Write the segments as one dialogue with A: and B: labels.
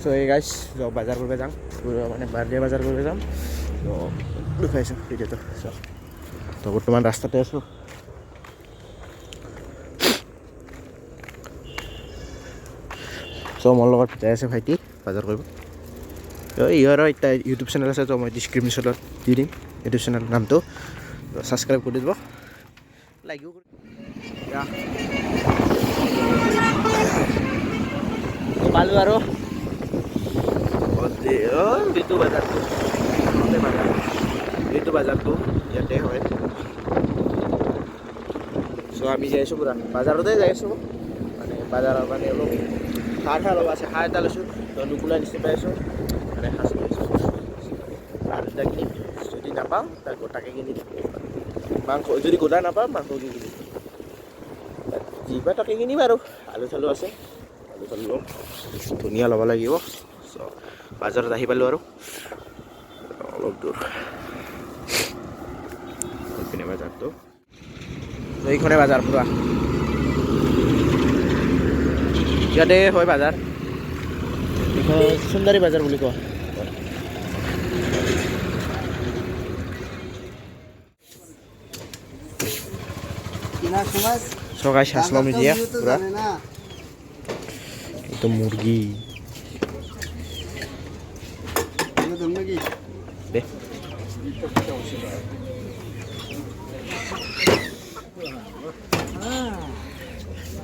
A: So এই গাইছ বাজাৰ কৰিব যাম মানে বাৰ্ডে বাজাৰ কৰিব যাম তো দেখাইছোঁ ভিডিঅ'টো তো বৰ্তমান ৰাস্তাতে আছোঁ চ' মোৰ লগত যাই আছে ভাইটি বাজাৰ কৰিব তো ইহঁতৰ এতিয়া ইউটিউব চেনেল আছে তো মই ডিছক্ৰিপশ্যনত দি দিম ইউটিউব চেনেলৰ নামটো তো ছাবস্ক্ৰাইব কৰি দিব লাইকো কৰি পালোঁ আৰু এইটো বাজাৰটো ইয়াতে হয় চ' আমি যাই আছোঁ পুৰা বাজাৰতে যাই আছোঁ মানে বাজাৰৰ মানে অলপ সাৰ অলপ আছে সাৰ এটা লৈছোঁ তো নুকুলা নিচিনা পাই আছোঁ মানে সাজ পাইছোঁ আৰু এটা কিনিম যদি নাপাওঁ তাৰ গোটাকে কিনি দিম মাংস যদি গোটা নাপাওঁ মাংস কিনি দিম যি পাই তাকে কিনিম আৰু আলু চালু আছে আলু চালু ল'ম ধুনীয়া ল'ব লাগিব চ' বাজাৰত আহি পালোঁ আৰু অলপ দূৰ এইপিনে বাজাৰটো এইখনে বাজাৰ পুৰা ইয়াতে হয় বাজাৰ এইখন সুন্দৰী বাজাৰ বুলি কয় সকাই শাসলাম দিয়া পুরা এটা মুরগি দে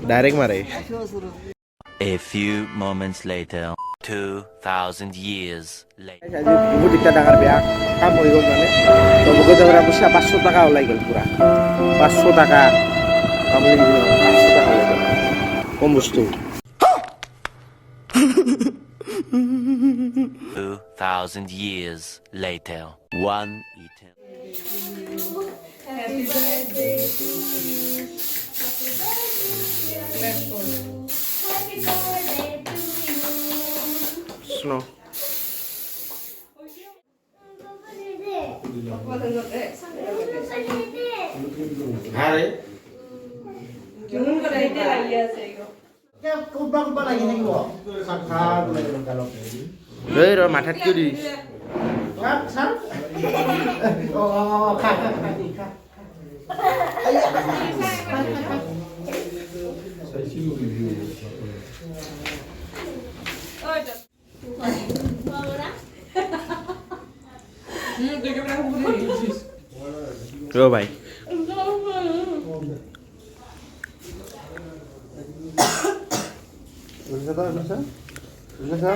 A: ডাইরেক্ট মারে
B: A few moments later 2000 years later
A: বহুত একটা টাকার বেয়া কাম হয়ে গেল মানে তো বুকে যাবার পয়সা 500 টাকা ওলাই গেল পুরা 500 টাকা কামলি 500 টাকা ওলাই গেল কম বস্তু
B: 2000 years later one eternity
C: Happy birthday to you. Happy birthday to you.
A: Snow. Hari.
C: Jangan kau dah itu lagi aja itu.
D: Kubah lagi nih gua. Sakar kalau
A: Hei, ro matat kau di.
D: Sat, sat. Oh, kak.
A: Ro bhai.
D: Bisa?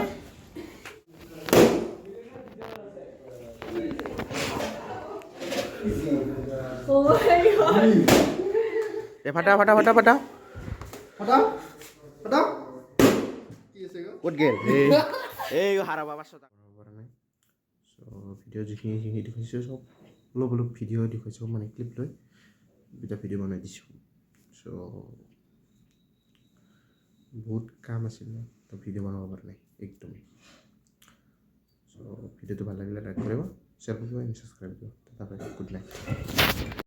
C: Oh my god.
A: Fata. What game? Hey, hara baba sota. So video যিখিনি দেখিছোঁ সব অলপ video' দেখাইছোঁ মানে clip লৈ দুটা video' বনাই দিছোঁ চ' বহুত কাম আছিল তো ভিডিঅ' বনাব পৰা নাই একদমেই চ' ভিডিঅ'টো ভাল লাগিলে লাইক কৰিব শ্বেয়াৰ কৰিব এণ্ড ছাবস্ক্ৰাইব কৰিব তাৰপৰা গুড নাইট